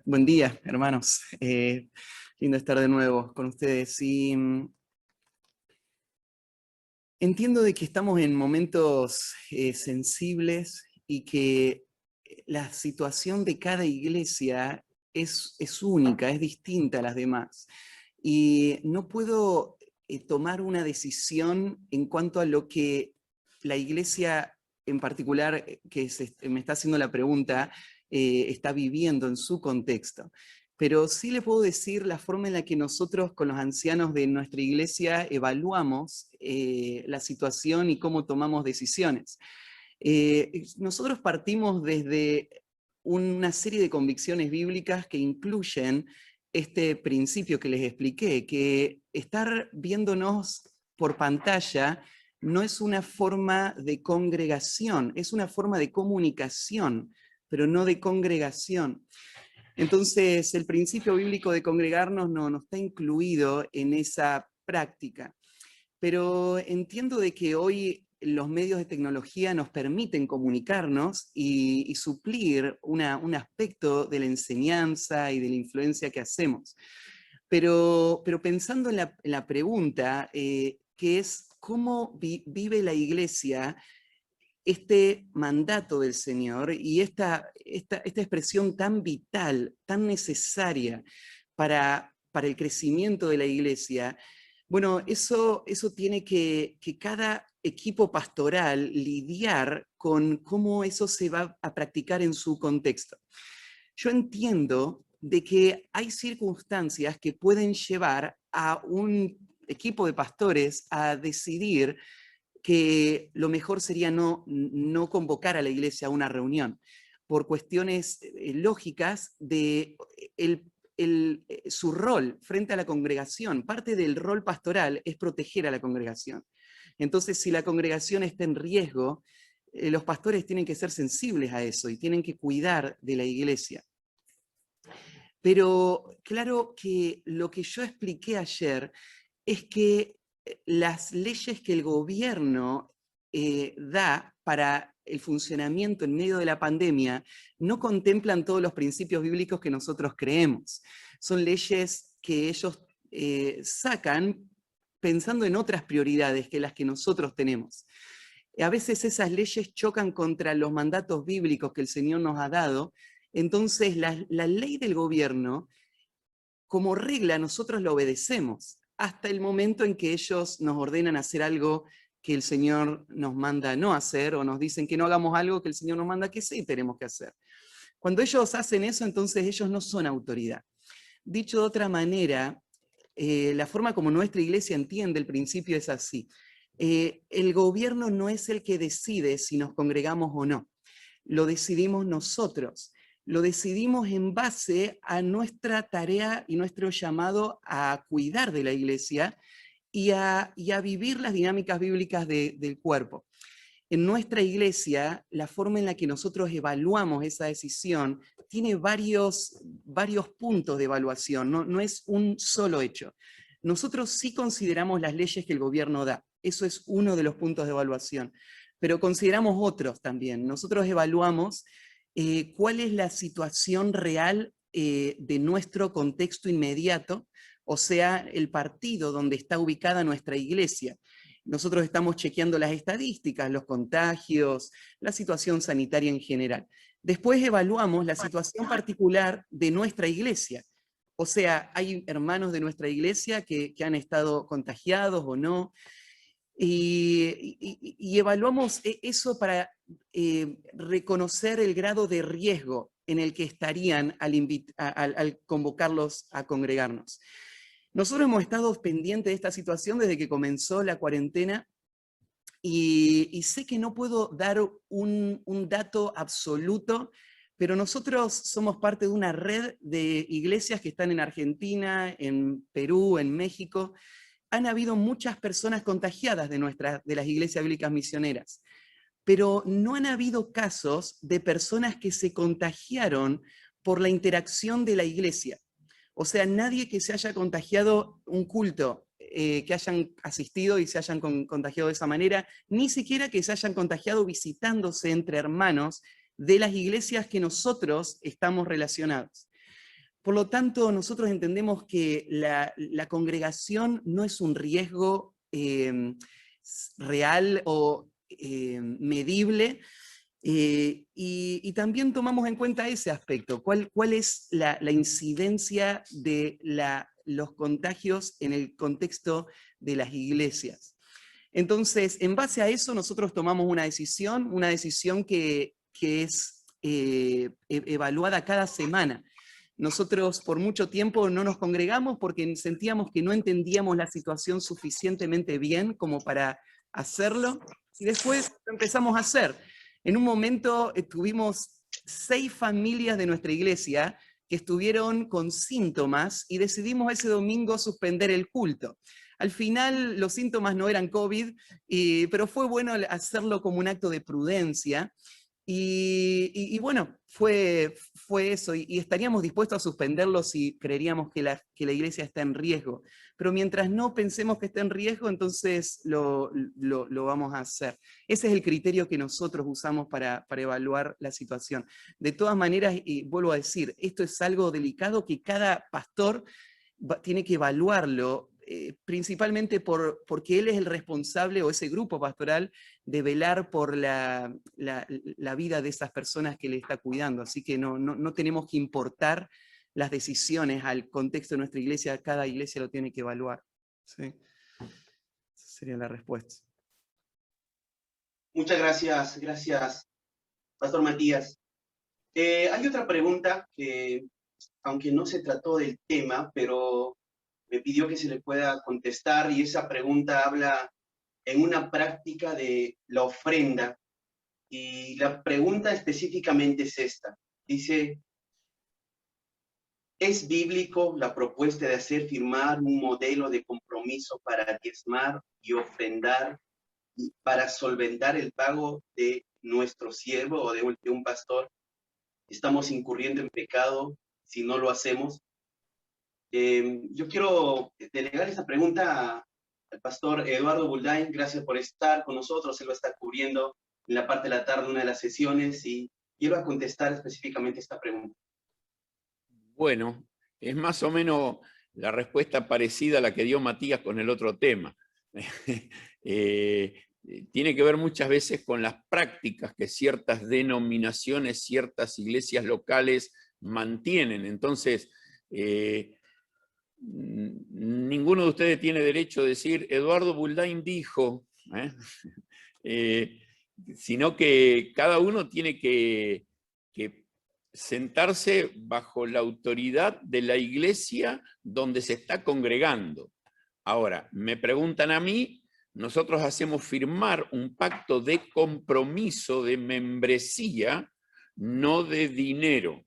Buen día, hermanos. Lindo estar de nuevo con ustedes. Y entiendo de que estamos en momentos sensibles y que la situación de cada iglesia es única, es distinta a las demás. Y no puedo tomar una decisión en cuanto a lo que la iglesia en particular, me está haciendo la pregunta, está viviendo en su contexto. Pero sí le puedo decir la forma en la que nosotros con los ancianos de nuestra iglesia evaluamos la situación y cómo tomamos decisiones. Nosotros partimos desde una serie de convicciones bíblicas que incluyen este principio que les expliqué, que estar viéndonos por pantalla no es una forma de congregación, es una forma de comunicación, pero no de congregación. Entonces, el principio bíblico de congregarnos no está incluido en esa práctica. Pero entiendo de que hoy los medios de tecnología nos permiten comunicarnos y suplir un aspecto de la enseñanza y de la influencia que hacemos. Pero pensando en la pregunta, que es cómo vive la iglesia este mandato del Señor y esta expresión tan vital, tan necesaria para el crecimiento de la iglesia. Bueno, eso tiene que cada equipo pastoral lidiar con cómo eso se va a practicar en su contexto. Yo entiendo de que hay circunstancias que pueden llevar a un equipo de pastores a decidir que lo mejor sería no convocar a la iglesia a una reunión, por cuestiones lógicas de su rol frente a la congregación. Parte del rol pastoral es proteger a la congregación. Entonces, si la congregación está en riesgo, los pastores tienen que ser sensibles a eso y tienen que cuidar de la iglesia. Pero claro que lo que yo expliqué ayer es que las leyes que el gobierno da para el funcionamiento en medio de la pandemia no contemplan todos los principios bíblicos que nosotros creemos. Son leyes que ellos sacan pensando en otras prioridades que las que nosotros tenemos. A veces esas leyes chocan contra los mandatos bíblicos que el Señor nos ha dado. Entonces la ley del gobierno, como regla, nosotros la obedecemos hasta el momento en que ellos nos ordenan hacer algo que el Señor nos manda no hacer, o nos dicen que no hagamos algo que el Señor nos manda que sí tenemos que hacer. Cuando ellos hacen eso, entonces ellos no son autoridad. Dicho de otra manera, la forma como nuestra iglesia entiende el principio es así. El gobierno no es el que decide si nos congregamos o no. Lo decidimos nosotros. Lo decidimos en base a nuestra tarea y nuestro llamado a cuidar de la iglesia y a vivir las dinámicas bíblicas del cuerpo. En nuestra iglesia, la forma en la que nosotros evaluamos esa decisión tiene varios puntos de evaluación, no es un solo hecho. Nosotros sí consideramos las leyes que el gobierno da, eso es uno de los puntos de evaluación, pero consideramos otros también. Nosotros evaluamos cuál es la situación real de nuestro contexto inmediato, o sea, el partido donde está ubicada nuestra iglesia. Nosotros estamos chequeando las estadísticas, los contagios, la situación sanitaria en general. Después evaluamos la situación particular de nuestra iglesia. O sea, hay hermanos de nuestra iglesia que han estado contagiados o no, y evaluamos eso para reconocer el grado de riesgo en el que estarían al convocarlos a congregarnos. Nosotros hemos estado pendientes de esta situación desde que comenzó la cuarentena y sé que no puedo dar un dato absoluto, pero nosotros somos parte de una red de iglesias que están en Argentina, en Perú, en México. Han habido muchas personas contagiadas de las iglesias bíblicas misioneras, pero no han habido casos de personas que se contagiaron por la interacción de la iglesia. O sea, nadie que se haya contagiado un culto, que hayan asistido y se hayan contagiado de esa manera, ni siquiera que se hayan contagiado visitándose entre hermanos de las iglesias que nosotros estamos relacionados. Por lo tanto, nosotros entendemos que la congregación no es un riesgo real o medible, y también tomamos en cuenta ese aspecto. ¿Cuál es la incidencia de los contagios en el contexto de las iglesias? Entonces, en base a eso, nosotros tomamos una decisión que es evaluada cada semana. Nosotros por mucho tiempo no nos congregamos porque sentíamos que no entendíamos la situación suficientemente bien como para hacerlo, y después lo empezamos a hacer. En un momento tuvimos 6 familias de nuestra iglesia que estuvieron con síntomas y decidimos ese domingo suspender el culto. Al final los síntomas no eran COVID, pero fue bueno hacerlo como un acto de prudencia. Y bueno, fue eso, y estaríamos dispuestos a suspenderlo si creeríamos que la iglesia está en riesgo. Pero mientras no pensemos que está en riesgo, entonces lo vamos a hacer. Ese es el criterio que nosotros usamos para evaluar la situación. De todas maneras, y vuelvo a decir, esto es algo delicado que cada pastor tiene que evaluarlo, principalmente porque él es el responsable, o ese grupo pastoral, de velar por la vida de esas personas que le está cuidando. Así que no tenemos que importar las decisiones al contexto de nuestra iglesia, cada iglesia lo tiene que evaluar. ¿Sí? Esa sería la respuesta. Muchas gracias, Pastor Matías. Hay otra pregunta que, aunque no se trató del tema, pero me pidió que se le pueda contestar, y esa pregunta habla en una práctica de la ofrenda, y la pregunta específicamente es esta. Dice, ¿es bíblico la propuesta de hacer firmar un modelo de compromiso para diezmar y ofrendar y para solventar el pago de nuestro siervo o de un pastor? ¿Estamos incurriendo en pecado si no lo hacemos? Yo quiero delegar esta pregunta al pastor Eduardo Buldain. Gracias por estar con nosotros. Él va a estar cubriendo en la parte de la tarde una de las sesiones, y él va a contestar específicamente esta pregunta. Bueno, es más o menos la respuesta parecida a la que dio Matías con el otro tema. Tiene que ver muchas veces con las prácticas que ciertas denominaciones, ciertas iglesias locales mantienen. Entonces, ninguno de ustedes tiene derecho a decir, Eduardo Buldain dijo, sino que cada uno tiene que sentarse bajo la autoridad de la iglesia donde se está congregando. Ahora, me preguntan a mí, nosotros hacemos firmar un pacto de compromiso, de membresía, no de dinero.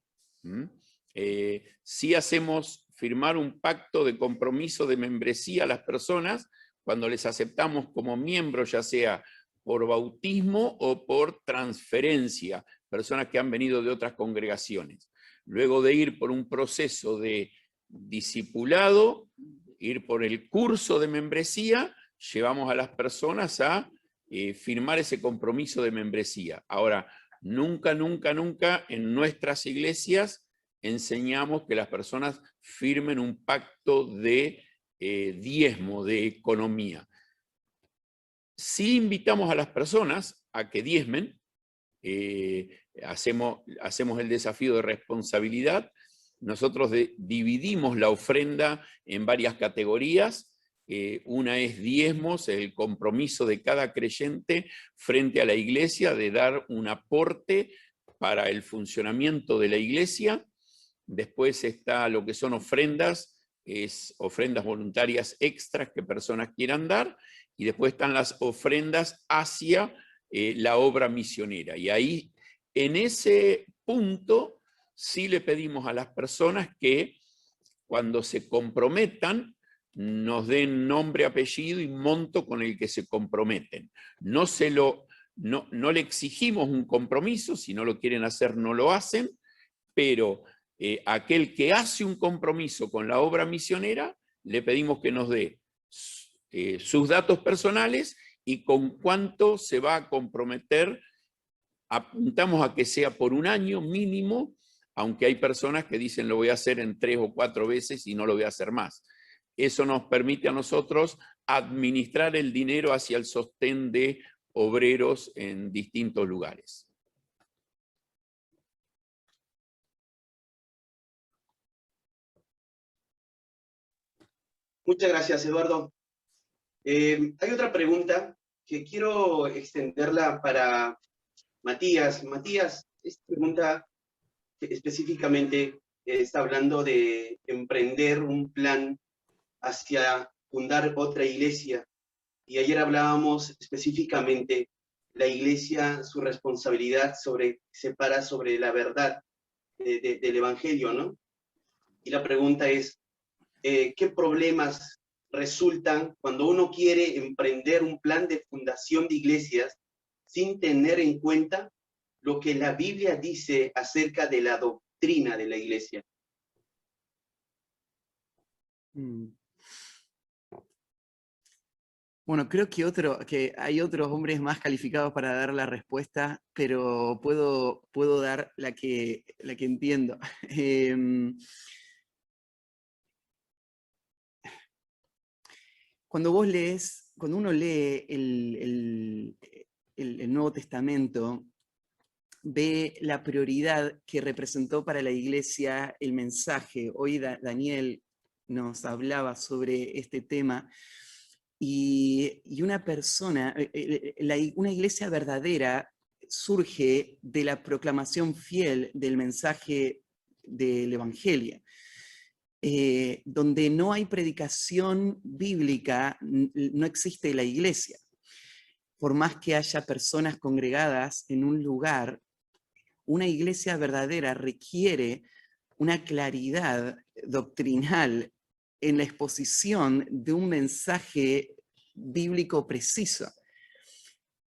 Sí hacemos firmar un pacto de compromiso de membresía a las personas cuando les aceptamos como miembros, ya sea por bautismo o por transferencia, personas que han venido de otras congregaciones. Luego de ir por un proceso de discipulado, ir por el curso de membresía, llevamos a las personas a firmar ese compromiso de membresía. Ahora, nunca en nuestras iglesias enseñamos que las personas firmen un pacto de diezmo, de economía. Sí invitamos a las personas a que diezmen, hacemos el desafío de responsabilidad. Nosotros dividimos la ofrenda en varias categorías. Una es diezmos, el compromiso de cada creyente frente a la iglesia de dar un aporte para el funcionamiento de la iglesia. Después está lo que son ofrendas, es ofrendas voluntarias extras que personas quieran dar, y después están las ofrendas hacia la obra misionera. Y ahí, en ese punto, sí le pedimos a las personas que cuando se comprometan, nos den nombre, apellido y monto con el que se comprometen. No le exigimos un compromiso, si no lo quieren hacer, no lo hacen, pero aquel que hace un compromiso con la obra misionera, le pedimos que nos dé sus datos personales y con cuánto se va a comprometer. Apuntamos a que sea por un año mínimo, aunque hay personas que dicen lo voy a hacer en 3 o 4 veces y no lo voy a hacer más. Eso nos permite a nosotros administrar el dinero hacia el sostén de obreros en distintos lugares. Muchas gracias, Eduardo. Hay otra pregunta que quiero extenderla para Matías. Matías, esta pregunta específicamente está hablando de emprender un plan hacia fundar otra iglesia. Y ayer hablábamos específicamente la iglesia, su responsabilidad se para sobre la verdad del evangelio, ¿no? Y la pregunta es, ¿qué problemas resultan cuando uno quiere emprender un plan de fundación de iglesias sin tener en cuenta lo que la Biblia dice acerca de la doctrina de la iglesia? Bueno, creo que hay otros hombres más calificados para dar la respuesta, pero puedo dar la que entiendo. Cuando uno lee el Nuevo Testamento, ve la prioridad que representó para la iglesia el mensaje. Hoy Daniel nos hablaba sobre este tema. Y una persona, una iglesia verdadera surge de la proclamación fiel del mensaje del Evangelio. Donde no hay predicación bíblica, no existe la iglesia. Por más que haya personas congregadas en un lugar, una iglesia verdadera requiere una claridad doctrinal en la exposición de un mensaje bíblico preciso.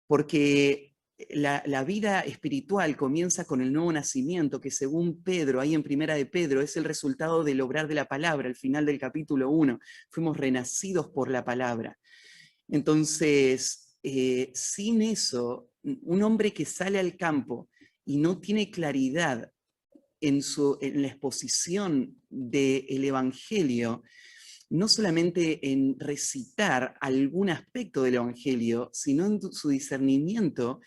Porque la vida espiritual comienza con el nuevo nacimiento, que según Pedro, ahí en Primera de Pedro, es el resultado del obrar de la palabra, al final del capítulo 1. Fuimos renacidos por la palabra. Entonces, sin eso, un hombre que sale al campo y no tiene claridad en la exposición del Evangelio, no solamente en recitar algún aspecto del Evangelio, sino en su discernimiento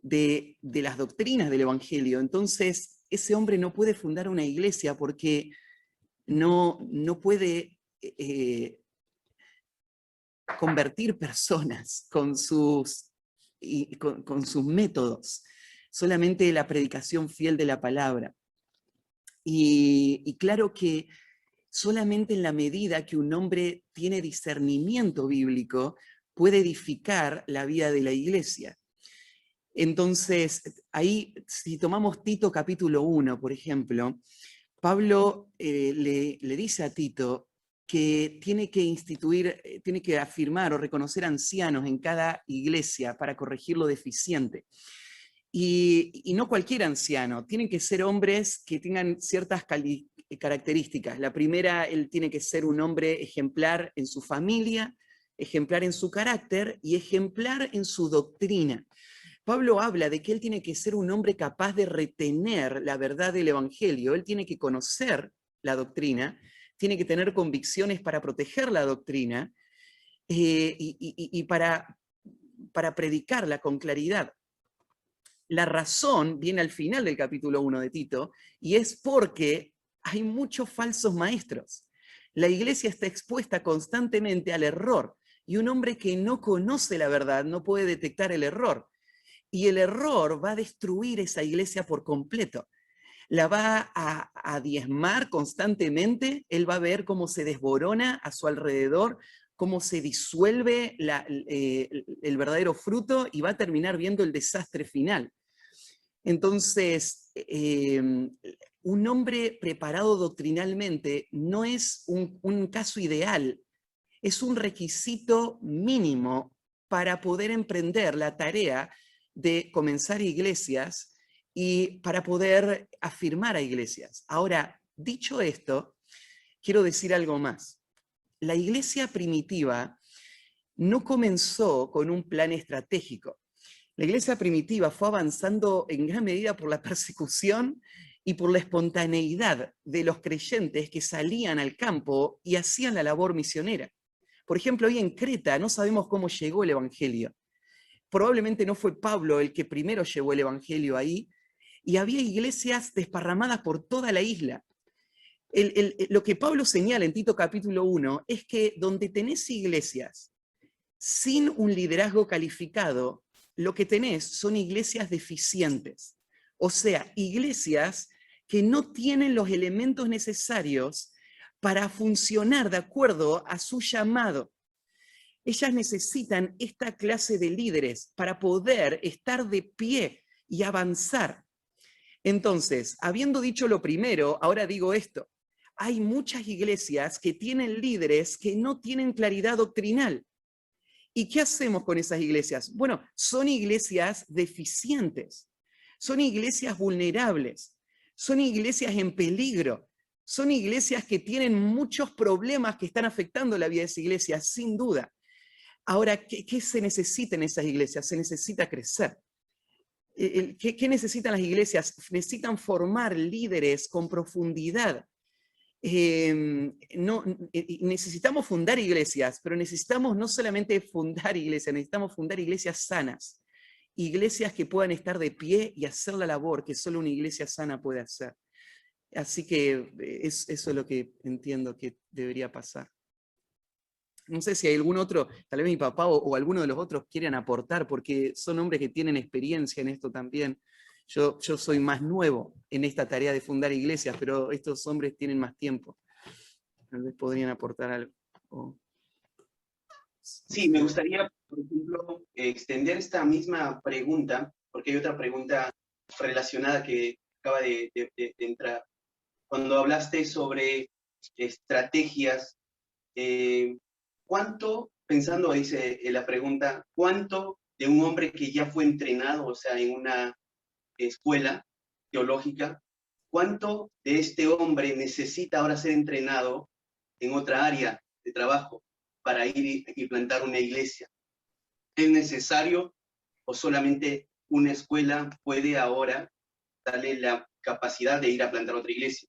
de las doctrinas del Evangelio. Entonces, ese hombre no puede fundar una iglesia porque no puede convertir personas con sus métodos, solamente la predicación fiel de la palabra. Y claro que solamente en la medida que un hombre tiene discernimiento bíblico puede edificar la vida de la iglesia. Entonces, ahí, si tomamos Tito capítulo 1, por ejemplo, Pablo le dice a Tito que tiene que afirmar o reconocer ancianos en cada iglesia para corregir lo deficiente. Y no cualquier anciano, tienen que ser hombres que tengan ciertas características. La primera, él tiene que ser un hombre ejemplar en su familia, ejemplar en su carácter y ejemplar en su doctrina. Pablo habla de que él tiene que ser un hombre capaz de retener la verdad del Evangelio, él tiene que conocer la doctrina, tiene que tener convicciones para proteger la doctrina y para predicarla con claridad. La razón viene al final del capítulo 1 de Tito, y es porque hay muchos falsos maestros. La iglesia está expuesta constantemente al error, y un hombre que no conoce la verdad no puede detectar el error. Y el error va a destruir esa iglesia por completo. La va a diezmar constantemente, él va a ver cómo se desborona a su alrededor, cómo se disuelve el verdadero fruto y va a terminar viendo el desastre final. Entonces, un hombre preparado doctrinalmente no es un caso ideal, es un requisito mínimo para poder emprender la tarea de comenzar iglesias y para poder afirmar a iglesias. Ahora, dicho esto, quiero decir algo más. La iglesia primitiva no comenzó con un plan estratégico. La iglesia primitiva fue avanzando en gran medida por la persecución y por la espontaneidad de los creyentes que salían al campo y hacían la labor misionera. Por ejemplo, hoy en Creta no sabemos cómo llegó el Evangelio. Probablemente no fue Pablo el que primero llevó el Evangelio ahí, y había iglesias desparramadas por toda la isla. Lo que Pablo señala en Tito capítulo 1 es que donde tenés iglesias sin un liderazgo calificado, lo que tenés son iglesias deficientes. O sea, iglesias que no tienen los elementos necesarios para funcionar de acuerdo a su llamado. Ellas necesitan esta clase de líderes para poder estar de pie y avanzar. Entonces, habiendo dicho lo primero, ahora digo esto. Hay muchas iglesias que tienen líderes que no tienen claridad doctrinal. ¿Y qué hacemos con esas iglesias? Bueno, son iglesias deficientes, son iglesias vulnerables, son iglesias en peligro, son iglesias que tienen muchos problemas que están afectando la vida de esa iglesia, sin duda. Ahora, ¿qué se necesita en esas iglesias? Se necesita crecer. ¿Qué necesitan las iglesias? Necesitan formar líderes con profundidad. Necesitamos fundar iglesias, pero necesitamos no solamente fundar iglesias, necesitamos fundar iglesias sanas, iglesias que puedan estar de pie y hacer la labor que solo una iglesia sana puede hacer. Así que eso es lo que entiendo que debería pasar. No sé si hay algún otro, tal vez mi papá o alguno de los otros quieran aportar, porque son hombres que tienen experiencia en esto también. Yo soy más nuevo en esta tarea de fundar iglesias, pero estos hombres tienen más tiempo. Tal vez podrían aportar algo. Sí, me gustaría, por ejemplo, extender esta misma pregunta, porque hay otra pregunta relacionada que acaba de entrar. Cuando hablaste sobre estrategias, ¿cuánto, pensando, dice la pregunta, cuánto de un hombre que ya fue entrenado, o sea, en una escuela teológica, cuánto de este hombre necesita ahora ser entrenado en otra área de trabajo para ir y plantar una iglesia? ¿Es necesario o solamente una escuela puede ahora darle la capacidad de ir a plantar otra iglesia?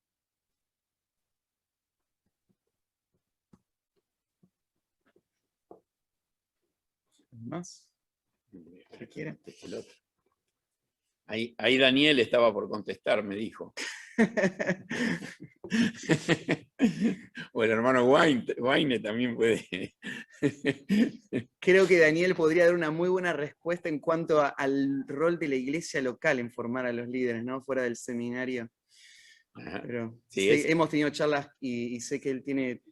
¿Más? ¿Qué quieren? El otro. Ahí Daniel estaba por contestar, me dijo. O el hermano Wayne también puede. Creo que Daniel podría dar una muy buena respuesta en cuanto al rol de la iglesia local en formar a los líderes, ¿no? Fuera del seminario. Pero sí, hemos tenido charlas y sé que él tiene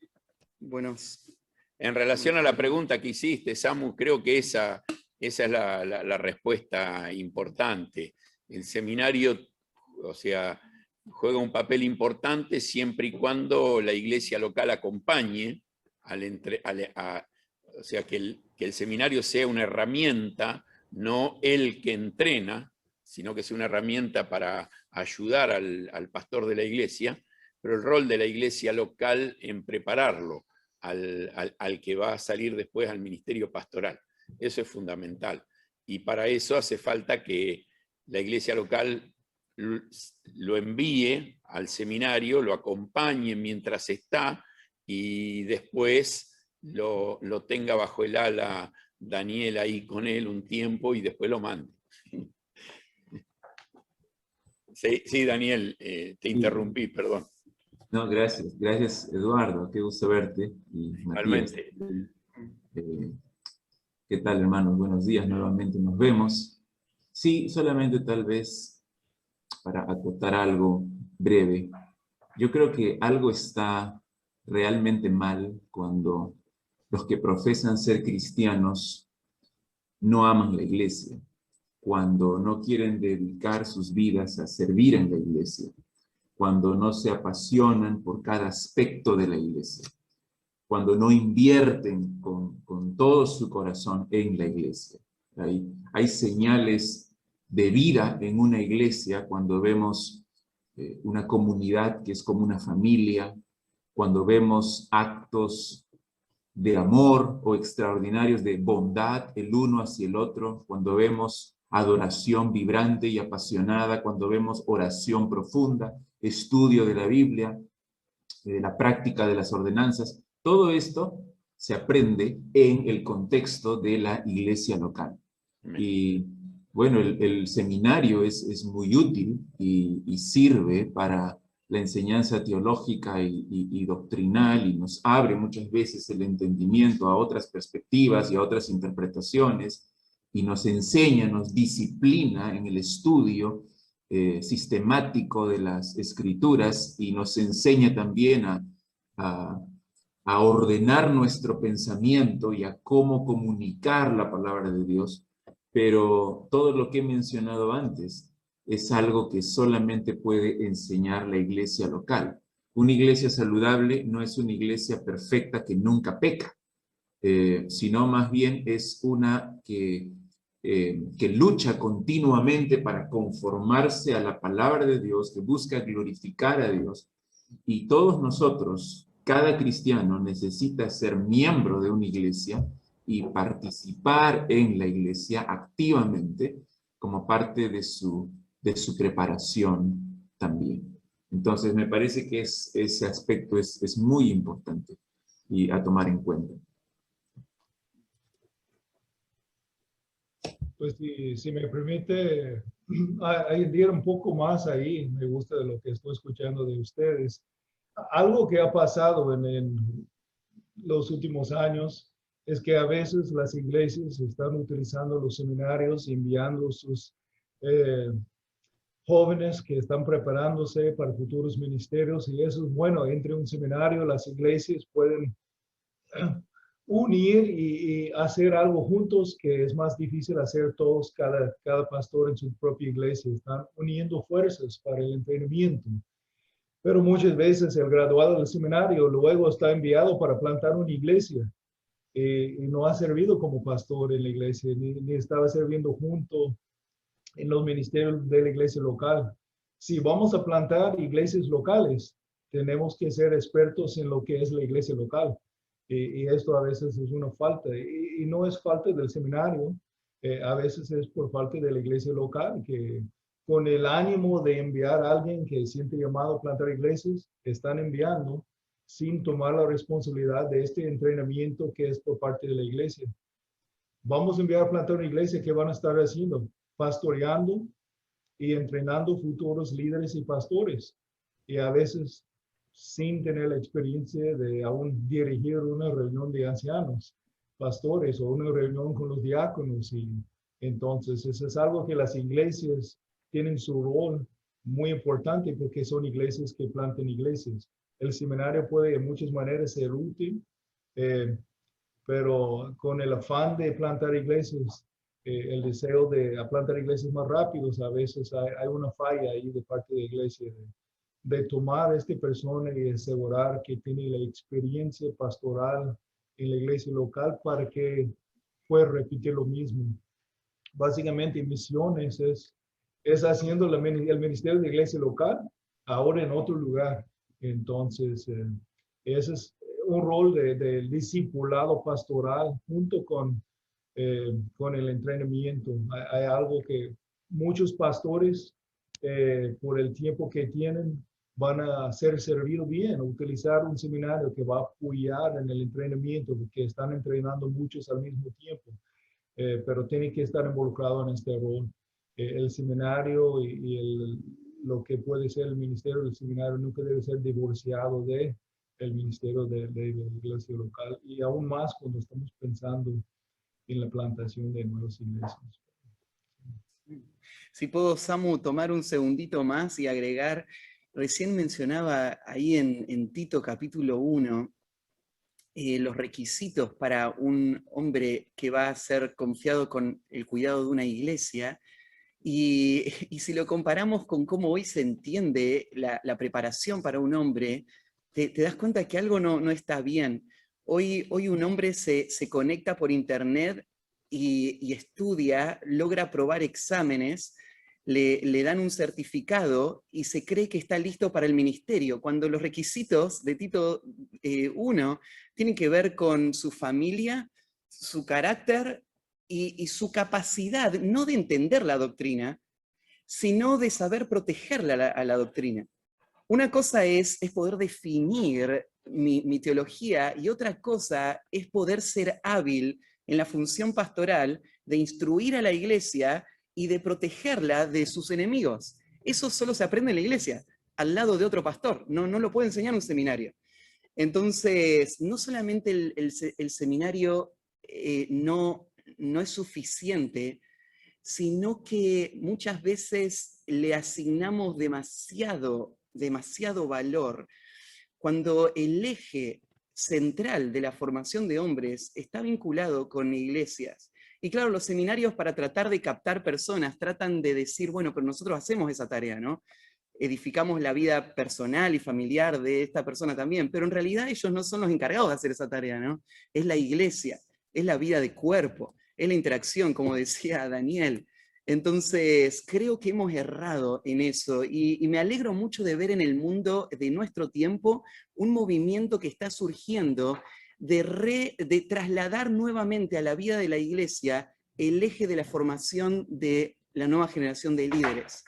buenos... En relación a la pregunta que hiciste, Samu, creo que esa es la respuesta importante. El seminario, o sea, juega un papel importante siempre y cuando la iglesia local acompañe, o sea, que el seminario sea una herramienta, no el que entrena, sino que sea una herramienta para ayudar al pastor de la iglesia, pero el rol de la iglesia local en prepararlo al que va a salir después al ministerio pastoral. Eso es fundamental. Y para eso hace falta que la iglesia local lo envíe al seminario, lo acompañe mientras está y después lo tenga bajo el ala Daniel ahí con él un tiempo y después lo mande. Sí, Daniel, te interrumpí, perdón. No, gracias. Gracias, Eduardo. Qué gusto verte. Y Matías. ¿Qué tal, hermanos? Buenos días. Nuevamente nos vemos. Sí, solamente tal vez para acotar algo breve. Yo creo que algo está realmente mal cuando los que profesan ser cristianos no aman la iglesia, cuando no quieren dedicar sus vidas a servir en la iglesia, cuando no se apasionan por cada aspecto de la iglesia, cuando no invierten con todo su corazón en la iglesia. Hay señales de vida en una iglesia cuando vemos una comunidad que es como una familia, cuando vemos actos de amor o extraordinarios de bondad el uno hacia el otro, cuando vemos adoración vibrante y apasionada, cuando vemos oración profunda, estudio de la Biblia, de la práctica de las ordenanzas. Todo esto se aprende en el contexto de la iglesia local. Y bueno, el seminario es muy útil y sirve para la enseñanza teológica y doctrinal, y nos abre muchas veces el entendimiento a otras perspectivas y a otras interpretaciones, y nos enseña, nos disciplina en el estudio sistemático de las escrituras, y nos enseña también a ordenar nuestro pensamiento y a cómo comunicar la palabra de Dios. Pero todo lo que he mencionado antes es algo que solamente puede enseñar la iglesia local. Una iglesia saludable no es una iglesia perfecta que nunca peca, sino más bien es una que lucha continuamente para conformarse a la palabra de Dios, que busca glorificar a Dios. Y todos nosotros, cada cristiano, necesita ser miembro de una iglesia y participar en la iglesia activamente como parte de su preparación también. Entonces, me parece que ese aspecto es muy importante y a tomar en cuenta. Pues si me permite añadir un poco más ahí, me gusta de lo que estoy escuchando de ustedes. Algo que ha pasado en los últimos años es que a veces las iglesias están utilizando los seminarios, enviando sus jóvenes que están preparándose para futuros ministerios, y eso es bueno. Entre un seminario, las iglesias pueden unir y hacer algo juntos, que es más difícil hacer todos, cada pastor en su propia iglesia. Están uniendo fuerzas para el entrenamiento. Pero muchas veces el graduado del seminario luego está enviado para plantar una iglesia y no ha servido como pastor en la iglesia, ni estaba sirviendo junto en los ministerios de la iglesia local. Si vamos a plantar iglesias locales, tenemos que ser expertos en lo que es la iglesia local. Y esto a veces es una falta, y no es falta del seminario, a veces es por falta de la iglesia local, que con el ánimo de enviar a alguien que siente llamado a plantar iglesias, están enviando sin tomar la responsabilidad de este entrenamiento que es por parte de la iglesia. Vamos a enviar a plantar una iglesia, ¿qué van a estar haciendo? Pastoreando y entrenando futuros líderes y pastores, y a veces sin tener la experiencia de aún dirigir una reunión de ancianos, pastores, o una reunión con los diáconos. Y entonces eso es algo que las iglesias tienen su rol muy importante, porque son iglesias que plantan iglesias. El seminario puede de muchas maneras ser útil, pero con el afán de plantar iglesias, el deseo de plantar iglesias más rápidos, a veces hay una falla ahí de parte de la iglesia, de tomar a esta persona y asegurar que tiene la experiencia pastoral en la iglesia local para que pueda repetir lo mismo. Básicamente, misiones es haciendo el ministerio de la iglesia local ahora en otro lugar. Entonces, ese es un rol de discipulado pastoral junto con el entrenamiento. Hay algo que muchos pastores, por el tiempo que tienen, van a ser servidos bien, utilizar un seminario que va a apoyar en el entrenamiento, porque están entrenando muchos al mismo tiempo, pero tienen que estar involucrados en este rol. El seminario y lo que puede ser el ministerio del seminario nunca debe ser divorciado de el ministerio de la iglesia local, y aún más cuando estamos pensando en la plantación de nuevas iglesias. Si puedo, Samu, tomar un segundito más y agregar, recién mencionaba ahí en Tito capítulo 1, los requisitos para un hombre que va a ser confiado con el cuidado de una iglesia, y si lo comparamos con cómo hoy se entiende la preparación para un hombre, te das cuenta que algo no está bien. Hoy un hombre se conecta por internet y estudia, logra aprobar exámenes, le dan un certificado y se cree que está listo para el ministerio, cuando los requisitos de Tito 1 tienen que ver con su familia, su carácter y su capacidad no de entender la doctrina, sino de saber protegerla a la doctrina. Una cosa es poder definir mi teología, y otra cosa es poder ser hábil en la función pastoral de instruir a la iglesia y de protegerla de sus enemigos. Eso solo se aprende en la iglesia, al lado de otro pastor, no lo puede enseñar un seminario. Entonces, no solamente el seminario no es suficiente, sino que muchas veces le asignamos demasiado valor cuando el eje central de la formación de hombres está vinculado con iglesias. Y claro, los seminarios, para tratar de captar personas, tratan de decir, bueno, pero nosotros hacemos esa tarea, ¿no? Edificamos la vida personal y familiar de esta persona también, pero en realidad ellos no son los encargados de hacer esa tarea, ¿no? Es la iglesia, es la vida de cuerpo, es la interacción, como decía Daniel. Entonces, creo que hemos errado en eso, y me alegro mucho de ver en el mundo de nuestro tiempo un movimiento que está surgiendo de trasladar nuevamente a la vida de la iglesia el eje de la formación de la nueva generación de líderes.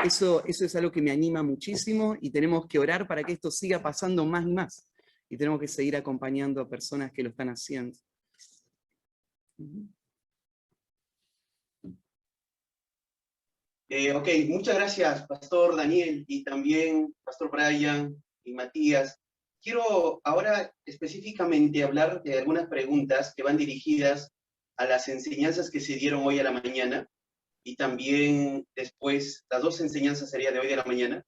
Eso es algo que me anima muchísimo, y tenemos que orar para que esto siga pasando más y más. Y tenemos que seguir acompañando a personas que lo están haciendo. Ok, muchas gracias, Pastor Daniel, y también Pastor Brian y Matías. Quiero ahora específicamente hablar de algunas preguntas que van dirigidas a las enseñanzas que se dieron hoy a la mañana, y también después, las dos enseñanzas serían de hoy de la mañana.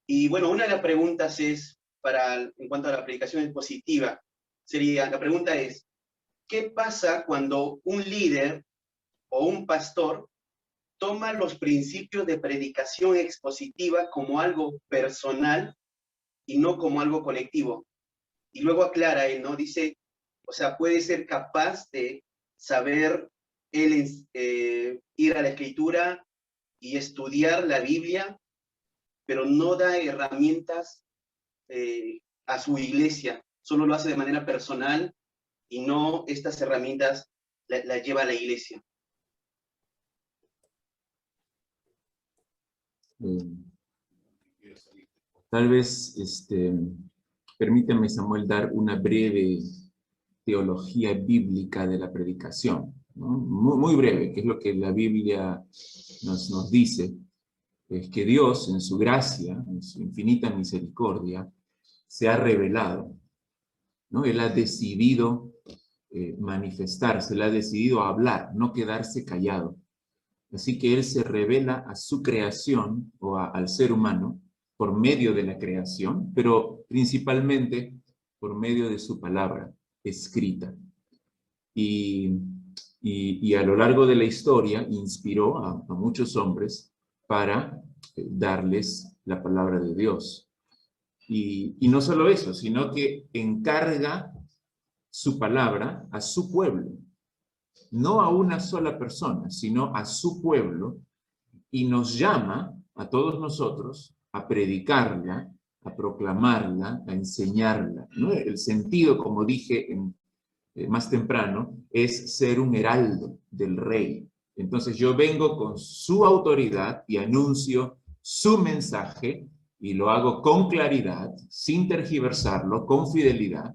Y bueno, una de las preguntas es, en cuanto a la predicación expositiva, la pregunta es, ¿qué pasa cuando un líder o un pastor toma los principios de predicación expositiva como algo personal y no como algo colectivo? Y luego aclara él, ¿no? Dice, o sea, puede ser capaz de saber él ir a la Escritura y estudiar la Biblia, pero no da herramientas a su iglesia, solo lo hace de manera personal, y no estas herramientas las lleva a la iglesia. Tal vez, permítame, Samuel, dar una breve teología bíblica de la predicación, ¿no? Muy breve, que es lo que la Biblia nos dice. Es que Dios, en su gracia, en su infinita misericordia, se ha revelado, ¿no? Él ha decidido manifestarse, él ha decidido hablar, no quedarse callado. Así que él se revela a su creación, o al ser humano, por medio de la creación, pero principalmente por medio de su palabra escrita. Y a lo largo de la historia inspiró a muchos hombres para darles la palabra de Dios. Y no solo eso, sino que encarga su palabra a su pueblo, no a una sola persona, sino a su pueblo, y nos llama a todos nosotros a predicarla, a proclamarla, a enseñarla, ¿no? El sentido, como dije más temprano, es ser un heraldo del rey. Entonces yo vengo con su autoridad y anuncio su mensaje, y lo hago con claridad, sin tergiversarlo, con fidelidad.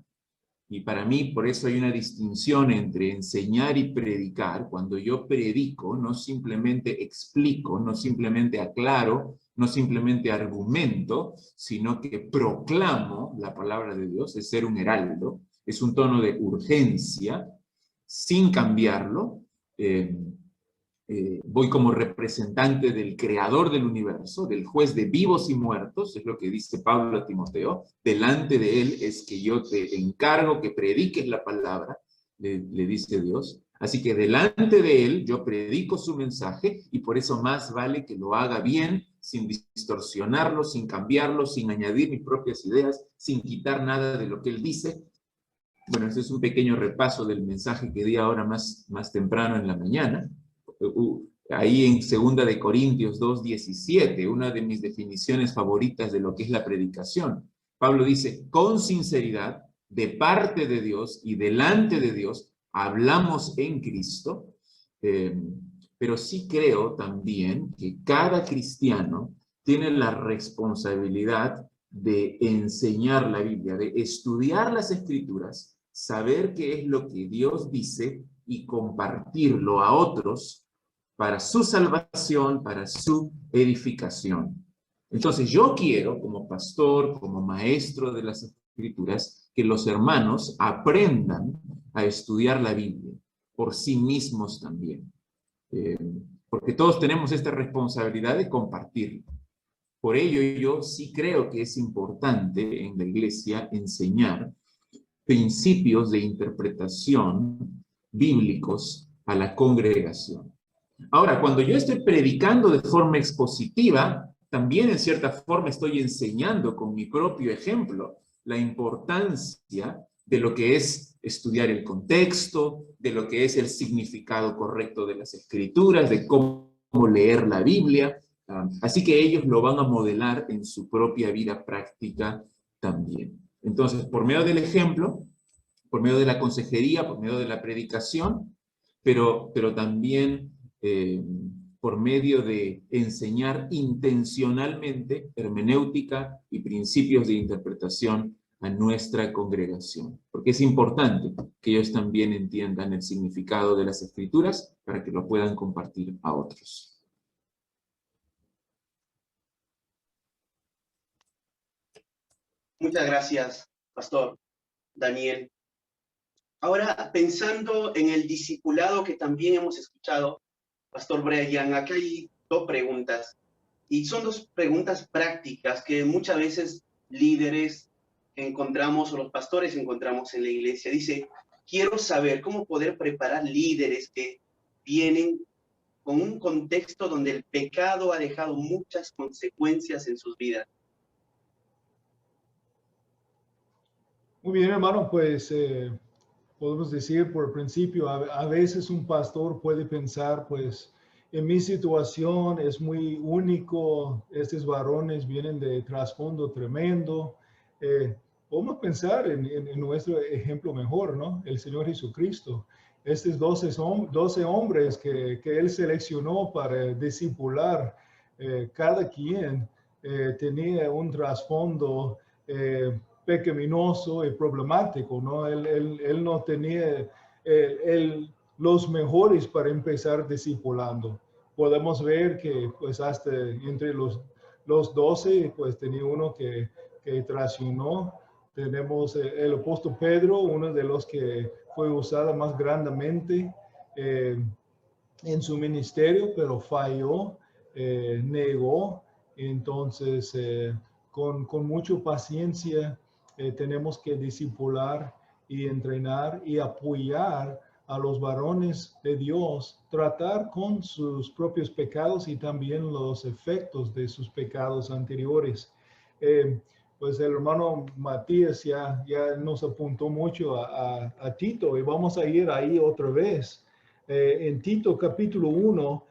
Y para mí, por eso hay una distinción entre enseñar y predicar. Cuando yo predico, no simplemente explico, no simplemente aclaro, no simplemente argumento, sino que proclamo la palabra de Dios, es ser un heraldo, es un tono de urgencia, sin cambiarlo. Voy como representante del creador del universo, del juez de vivos y muertos, es lo que dice Pablo a Timoteo. Delante de él es que yo te encargo que prediques la palabra, le dice Dios. Así que delante de él yo predico su mensaje, y por eso más vale que lo haga bien, sin distorsionarlo, sin cambiarlo, sin añadir mis propias ideas, sin quitar nada de lo que él dice. Bueno, este es un pequeño repaso del mensaje que di ahora más temprano en la mañana. Ahí en 2 de Corintios 2:17, una de mis definiciones favoritas de lo que es la predicación. Pablo dice, con sinceridad, de parte de Dios y delante de Dios, hablamos en Cristo, pero sí creo también que cada cristiano tiene la responsabilidad de enseñar la Biblia, de estudiar las Escrituras, saber qué es lo que Dios dice y compartirlo a otros para su salvación, para su edificación. Entonces yo quiero, como pastor, como maestro de las Escrituras, que los hermanos aprendan a estudiar la Biblia por sí mismos también. Porque todos tenemos esta responsabilidad de compartirlo. Por ello, yo sí creo que es importante en la iglesia enseñar principios de interpretación bíblicos a la congregación. Ahora, cuando yo estoy predicando de forma expositiva, también en cierta forma estoy enseñando con mi propio ejemplo la importancia de lo que es estudiar el contexto, de lo que es el significado correcto de las Escrituras, de cómo leer la Biblia. Así que ellos lo van a modelar en su propia vida práctica también. Entonces, por medio del ejemplo, por medio de la consejería, por medio de la predicación, pero también por medio de enseñar intencionalmente hermenéutica y principios de interpretación a nuestra congregación. Porque es importante que ellos también entiendan el significado de las Escrituras para que lo puedan compartir a otros. Muchas gracias, Pastor Daniel. Ahora, pensando en el discipulado que también hemos escuchado, Pastor Brian, acá hay dos preguntas. Y son dos preguntas prácticas que muchas veces líderes encontramos o los pastores encontramos en la iglesia. Dice, quiero saber cómo poder preparar líderes que vienen con un contexto donde el pecado ha dejado muchas consecuencias en sus vidas. Muy bien, hermano, pues podemos decir por principio, a veces un pastor puede pensar, pues, en mi situación es muy único, estos varones vienen de trasfondo tremendo. Podemos pensar en nuestro ejemplo mejor, ¿no? El Señor Jesucristo. Estos 12 hombres que Él seleccionó para discipular, cada quien tenía un trasfondo pecaminoso y problemático, ¿no? Él no tenía los mejores para empezar discipulando. Podemos ver que pues hasta entre los 12 pues tenía uno que traicionó. Tenemos el apóstol Pedro, uno de los que fue usado más grandemente en su ministerio, pero falló, negó. Entonces, con mucha paciencia, tenemos que discipular y entrenar y apoyar a los varones de Dios, tratar con sus propios pecados y también los efectos de sus pecados anteriores. Pues el hermano Matías ya nos apuntó mucho a Tito y vamos a ir ahí otra vez. En Tito capítulo 1,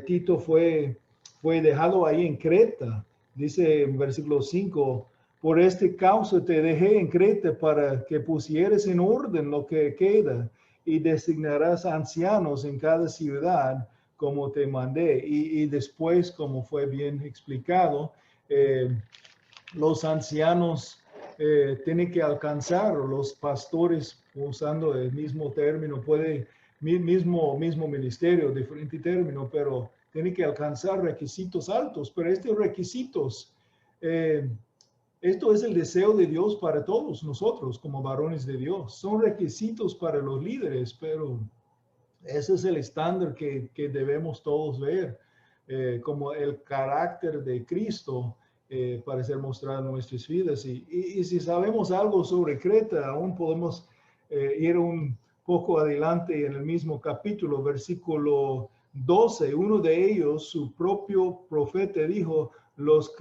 Tito fue dejado ahí en Creta. Dice en versículo 5, por este causa te dejé en Creta para que pusieras en orden lo que queda y designarás ancianos en cada ciudad como te mandé. Y después, como fue bien explicado, los ancianos tienen que alcanzar, los pastores, usando el mismo término, mismo ministerio, diferente término, pero tienen que alcanzar requisitos altos. Pero estos requisitos, esto es el deseo de Dios para todos nosotros como varones de Dios. Son requisitos para los líderes, pero ese es el estándar que debemos todos ver, como el carácter de Cristo para ser mostrado en nuestras vidas. Y si sabemos algo sobre Creta, aún podemos ir un poco adelante en el mismo capítulo, versículo 12. Uno de ellos, su propio profeta, dijo, los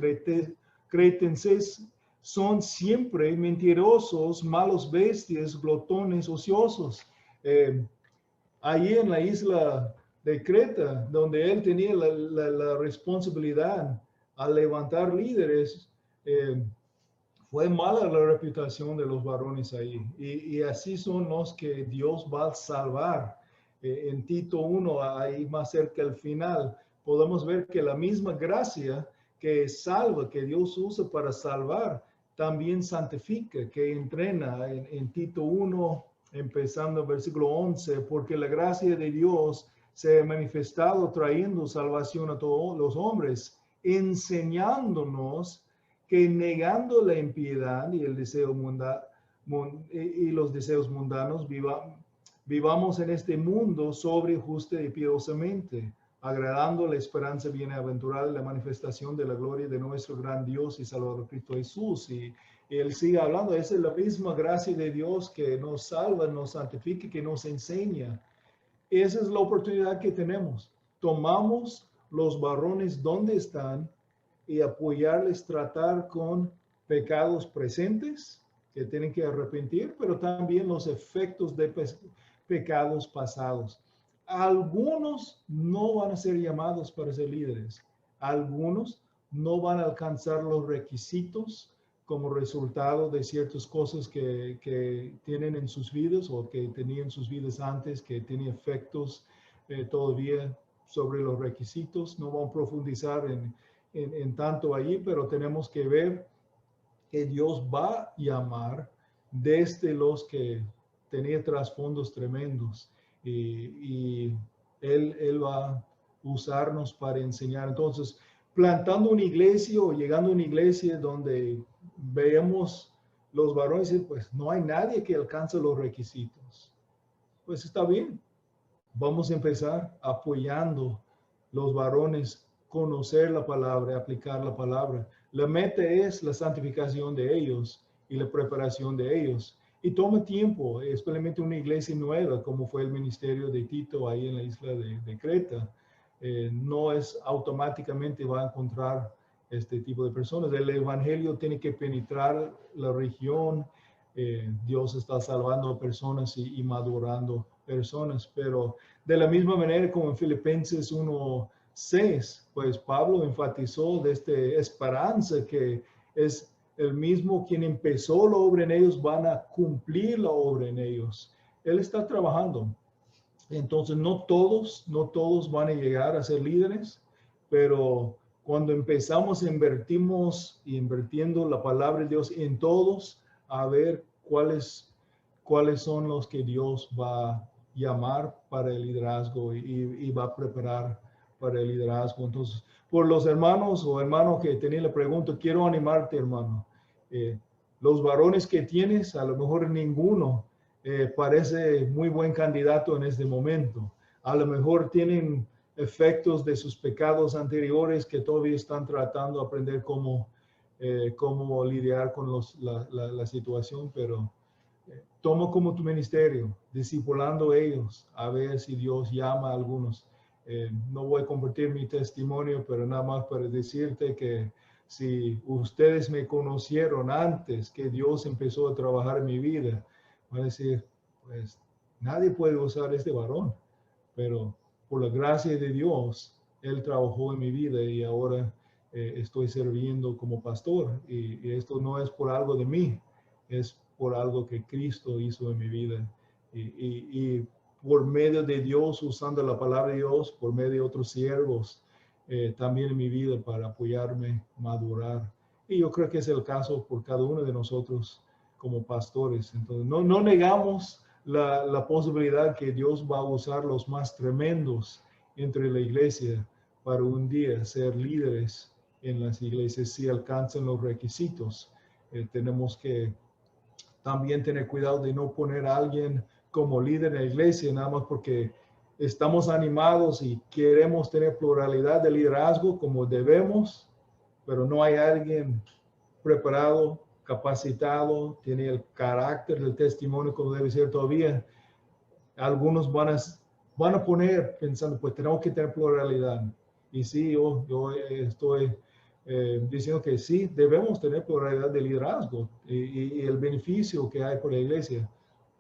cretenses son siempre mentirosos, malos bestias, glotones, ociosos. Allí en la isla de Creta, donde él tenía la responsabilidad a levantar líderes, fue mala la reputación de los varones ahí. Y así son los que Dios va a salvar. En Tito 1, ahí más cerca al final, podemos ver que la misma gracia que salva, que Dios usa para salvar, también santifica, que entrena. En Tito 1, empezando el versículo 11, porque la gracia de Dios se ha manifestado trayendo salvación a todos los hombres, enseñándonos que negando la impiedad y el deseo y los deseos mundanos, vivamos en este mundo sobre, justa y piadosamente, agradando la esperanza bienaventurada y la manifestación de la gloria de nuestro gran Dios y Salvador Cristo Jesús. Y él sigue hablando, esa es la misma gracia de Dios que nos salva, nos santifica, que nos enseña. Esa es la oportunidad que tenemos. Tomamos los varones donde están y apoyarles, tratar con pecados presentes que tienen que arrepentir, pero también los efectos de pecados pasados. Algunos no van a ser llamados para ser líderes. Algunos no van a alcanzar los requisitos como resultado de ciertas cosas que tienen en sus vidas o que tenían en sus vidas antes, que tienen efectos todavía sobre los requisitos. No vamos a profundizar en tanto allí, pero tenemos que ver que Dios va a llamar desde los que tenían trasfondos tremendos y él va a usarnos para enseñar. Entonces, plantando una iglesia o llegando a una iglesia donde veamos los varones, pues no hay nadie que alcance los requisitos. Pues está bien. Vamos a empezar apoyando los varones, conocer la palabra, aplicar la palabra. La meta es la santificación de ellos y la preparación de ellos. Y toma tiempo, especialmente una iglesia nueva, como fue el ministerio de Tito ahí en la isla de Creta. No es automáticamente va a encontrar este tipo de personas. El evangelio tiene que penetrar la región. Dios está salvando personas y madurando personas, pero de la misma manera como en Filipenses 1:6, pues Pablo enfatizó de esta esperanza que es el mismo quien empezó la obra en ellos, van a cumplir la obra en ellos. Él está trabajando. Entonces no todos van a llegar a ser líderes, pero cuando empezamos, invirtiendo la palabra de Dios en todos, a ver cuáles son los que Dios va a llamar para el liderazgo y va a preparar para el liderazgo. Entonces, por los hermanos o hermanos que tenían la pregunta, quiero animarte, hermano. Los varones que tienes, a lo mejor ninguno parece muy buen candidato en este momento. A lo mejor tienen efectos de sus pecados anteriores que todavía están tratando de aprender cómo lidiar con la situación, pero toma como tu ministerio, discipulando a ellos, a ver si Dios llama a algunos. No voy a compartir mi testimonio, pero nada más para decirte que si ustedes me conocieron antes que Dios empezó a trabajar en mi vida, van a decir, pues nadie puede usar este varón, pero por la gracia de Dios, Él trabajó en mi vida y ahora estoy sirviendo como pastor. Y esto no es por algo de mí, es por algo que Cristo hizo en mi vida. Y por medio de Dios, usando la palabra de Dios, por medio de otros siervos, también en mi vida para apoyarme, madurar. Y yo creo que es el caso por cada uno de nosotros como pastores. Entonces, no negamos la posibilidad que Dios va a usar los más tremendos entre la iglesia para un día ser líderes en las iglesias si alcanzan los requisitos. Tenemos que también tener cuidado de no poner a alguien como líder en la iglesia nada más porque estamos animados y queremos tener pluralidad de liderazgo como debemos, pero no hay alguien preparado, capacitado, tiene el carácter del testimonio como debe ser todavía. Algunos van a poner pensando, pues tenemos que tener pluralidad. Y sí, yo estoy diciendo que sí, debemos tener pluralidad de liderazgo y el beneficio que hay por la iglesia,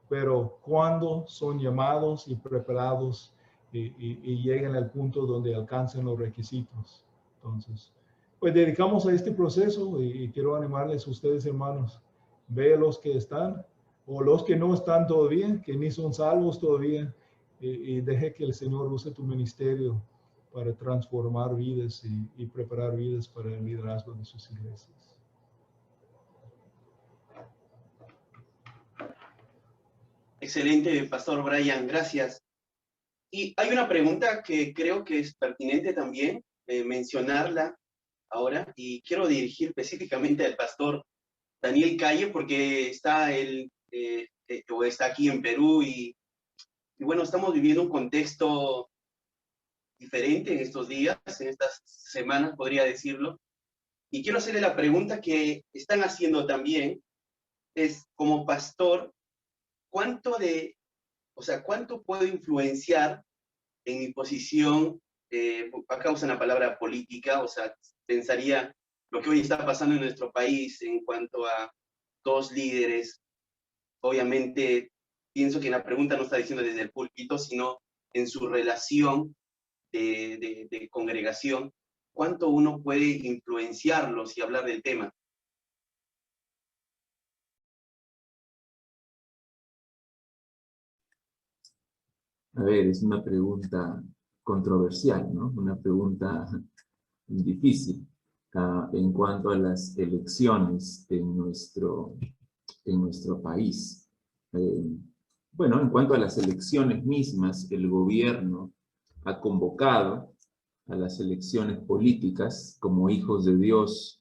pero cuando son llamados y preparados y llegan al punto donde alcanzan los requisitos. Entonces, pues dedicamos a este proceso y quiero animarles a ustedes, hermanos. Ve a los que están o los que no están todavía, que ni son salvos todavía, y deje que el Señor use tu ministerio para transformar vidas y preparar vidas para el liderazgo de sus iglesias. Excelente, Pastor Brian, gracias. Y hay una pregunta que creo que es pertinente también mencionarla ahora, y quiero dirigir específicamente al Pastor Daniel Calle, porque está él, o está aquí en Perú, y bueno, estamos viviendo un contexto diferente en estos días, en estas semanas, podría decirlo. Y quiero hacerle la pregunta que están haciendo también, es como pastor, ¿cuánto puedo influenciar en mi posición? Acá usan la palabra política, o sea, pensaría lo que hoy está pasando en nuestro país en cuanto a dos líderes. Obviamente, pienso que la pregunta no está diciendo desde el púlpito, sino en su relación de congregación, ¿cuánto uno puede influenciarlos y hablar del tema? A ver, es una pregunta controversial, ¿no? Una pregunta difícil en cuanto a las elecciones en nuestro país. Bueno, en cuanto a las elecciones mismas, el gobierno ha convocado a las elecciones políticas. Como hijos de Dios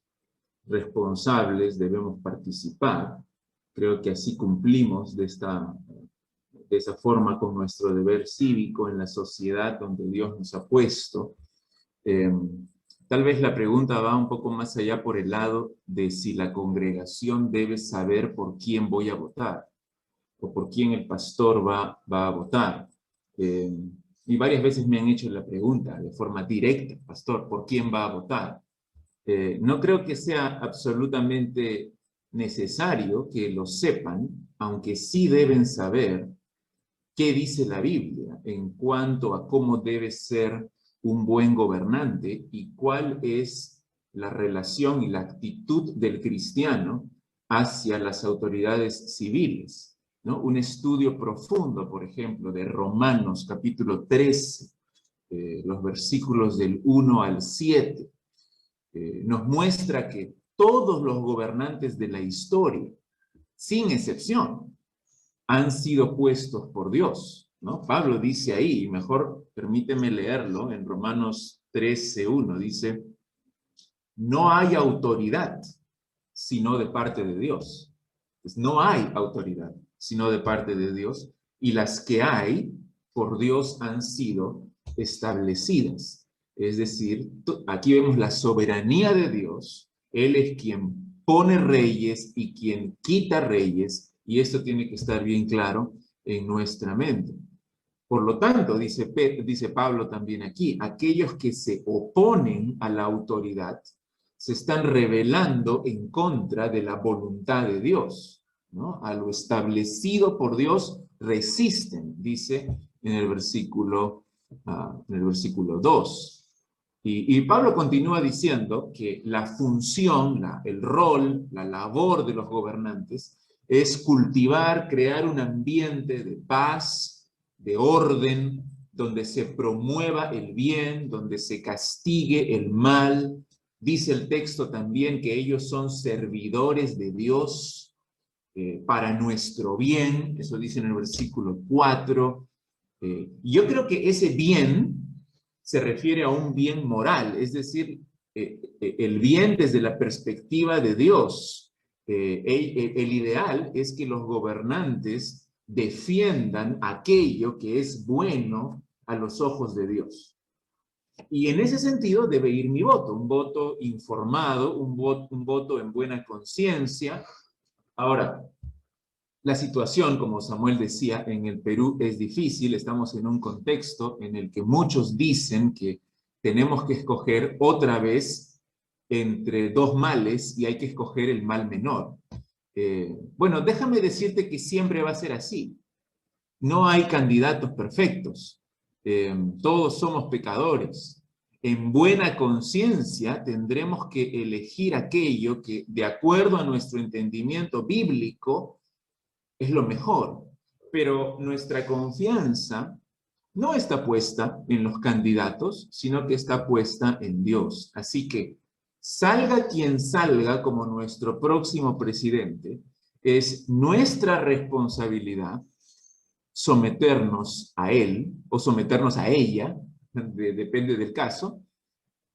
responsables debemos participar. Creo que así cumplimos de esa forma con nuestro deber cívico en la sociedad donde Dios nos ha puesto. Tal vez la pregunta va un poco más allá por el lado de si la congregación debe saber por quién voy a votar o por quién el pastor va a votar. Y varias veces me han hecho la pregunta de forma directa, pastor, ¿por quién va a votar? No creo que sea absolutamente necesario que lo sepan, aunque sí deben saber qué dice la Biblia en cuanto a cómo debe ser un buen gobernante y cuál es la relación y la actitud del cristiano hacia las autoridades civiles, ¿no? Un estudio profundo, por ejemplo, de Romanos capítulo 13, los versículos del 1 al 7, nos muestra que todos los gobernantes de la historia, sin excepción, han sido puestos por Dios, ¿no? Pablo dice ahí, mejor permíteme leerlo, en Romanos 13:1, dice, no hay autoridad sino de parte de Dios. Pues no hay autoridad sino de parte de Dios, y las que hay por Dios han sido establecidas. Es decir, aquí vemos la soberanía de Dios. Él es quien pone reyes y quien quita reyes, y esto tiene que estar bien claro en nuestra mente. Por lo tanto, dice Pablo también aquí, aquellos que se oponen a la autoridad se están rebelando en contra de la voluntad de Dios, ¿no? A lo establecido por Dios resisten, dice en el versículo 2. Y Pablo continúa diciendo que la función, el rol, la labor de los gobernantes es cultivar, crear un ambiente de paz, de orden, donde se promueva el bien, donde se castigue el mal. Dice el texto también que ellos son servidores de Dios para nuestro bien. Eso dice en el versículo 4. Yo creo que ese bien se refiere a un bien moral, es decir, el bien desde la perspectiva de Dios. El ideal es que los gobernantes defiendan aquello que es bueno a los ojos de Dios. Y en ese sentido debe ir mi voto, un voto informado, un voto en buena conciencia. Ahora, la situación, como Samuel decía, en el Perú es difícil. Estamos en un contexto en el que muchos dicen que tenemos que escoger otra vez entre dos males y hay que escoger el mal menor. Bueno, déjame decirte que siempre va a ser así. No hay candidatos perfectos. Todos somos pecadores. en buena conciencia tendremos que elegir aquello que, de acuerdo a nuestro entendimiento bíblico, es lo mejor. Pero nuestra confianza no está puesta en los candidatos, sino que está puesta en Dios. Así que, salga quien salga como nuestro próximo presidente, es nuestra responsabilidad someternos a él o someternos a ella, depende del caso.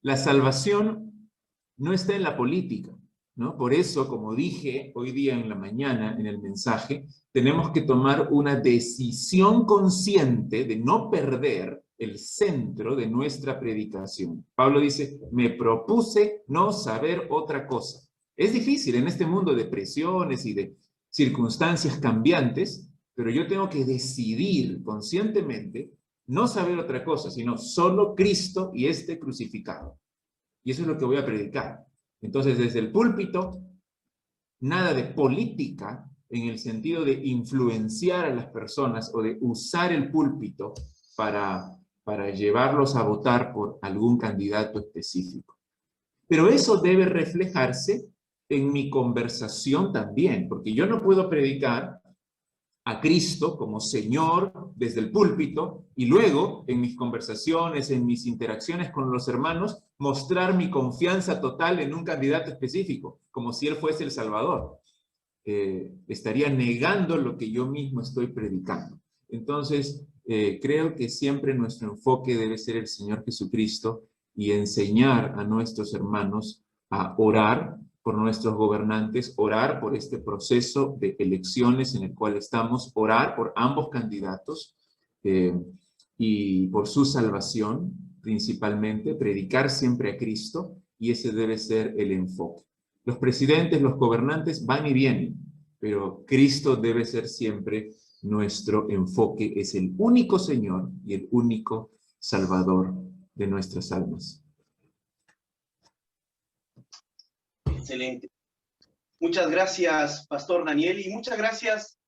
La salvación no está en la política, ¿no? Por eso, como dije hoy día en la mañana en el mensaje, tenemos que tomar una decisión consciente de no perder el centro de nuestra predicación. Pablo dice, me propuse no saber otra cosa. Es difícil en este mundo de presiones y de circunstancias cambiantes, pero yo tengo que decidir conscientemente no saber otra cosa, sino solo Cristo y este crucificado. Y eso es lo que voy a predicar. Entonces, desde el púlpito, nada de política en el sentido de influenciar a las personas o de usar el púlpito para llevarlos a votar por algún candidato específico. Pero eso debe reflejarse en mi conversación también, porque yo no puedo predicar a Cristo como Señor desde el púlpito y luego en mis conversaciones, en mis interacciones con los hermanos, mostrar mi confianza total en un candidato específico, como si Él fuese el Salvador. Estaría negando lo que yo mismo estoy predicando. Entonces, creo que siempre nuestro enfoque debe ser el Señor Jesucristo y enseñar a nuestros hermanos a orar por nuestros gobernantes, orar por este proceso de elecciones en el cual estamos, orar por ambos candidatos y por su salvación principalmente, predicar siempre a Cristo, y ese debe ser el enfoque. Los presidentes, los gobernantes van y vienen, pero Cristo debe ser siempre nuestro enfoque. Es el único Señor y el único Salvador de nuestras almas. Excelente. Muchas gracias, Pastor Daniel, y muchas gracias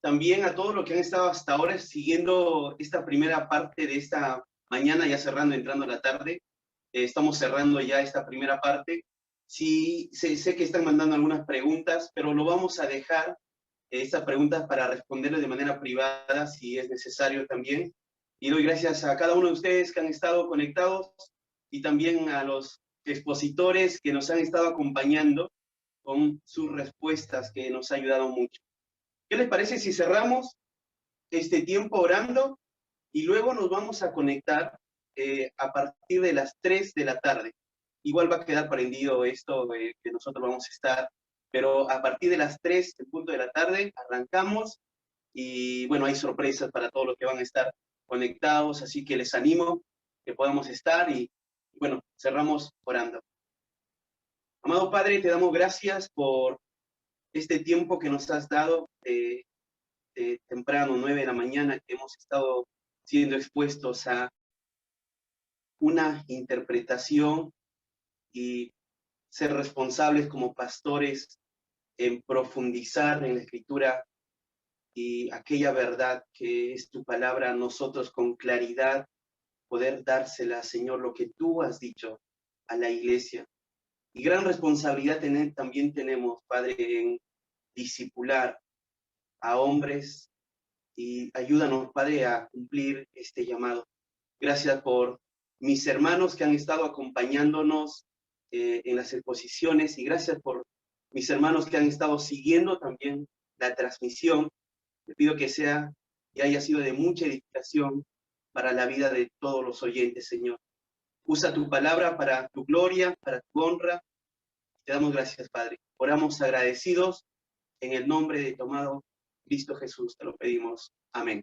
también a todos los que han estado hasta ahora siguiendo esta primera parte de esta mañana, ya cerrando, entrando a la tarde. Estamos cerrando ya esta primera parte. Sí, sé que están mandando algunas preguntas, pero lo vamos a dejar, estas preguntas, para responderles de manera privada, si es necesario también. Y doy gracias a cada uno de ustedes que han estado conectados y también a los expositores que nos han estado acompañando con sus respuestas, que nos ha ayudado mucho. ¿Qué les parece si cerramos este tiempo orando y luego nos vamos a conectar a partir de las 3 de la tarde? Igual va a quedar prendido esto que nosotros vamos a estar, pero a partir de las 3 en punto de la tarde arrancamos y bueno, hay sorpresas para todos los que van a estar conectados, así que les animo que podamos estar y bueno, cerramos orando. Amado Padre, te damos gracias por este tiempo que nos has dado de temprano, 9 de la mañana, que hemos estado siendo expuestos a una interpretación y ser responsables como pastores en profundizar en la Escritura y aquella verdad que es tu palabra, a nosotros con claridad poder dársela, Señor, lo que tú has dicho a la iglesia. Y gran responsabilidad también tenemos, Padre, en discipular a hombres, y ayúdanos, Padre, a cumplir este llamado. Gracias por mis hermanos que han estado acompañándonos en las exposiciones, y gracias por mis hermanos que han estado siguiendo también la transmisión. Te pido que sea y haya sido de mucha edificación para la vida de todos los oyentes, Señor. Usa tu palabra para tu gloria, para tu honra. Te damos gracias, Padre. Oramos agradecidos en el nombre de tu amado Cristo Jesús. Te lo pedimos. Amén.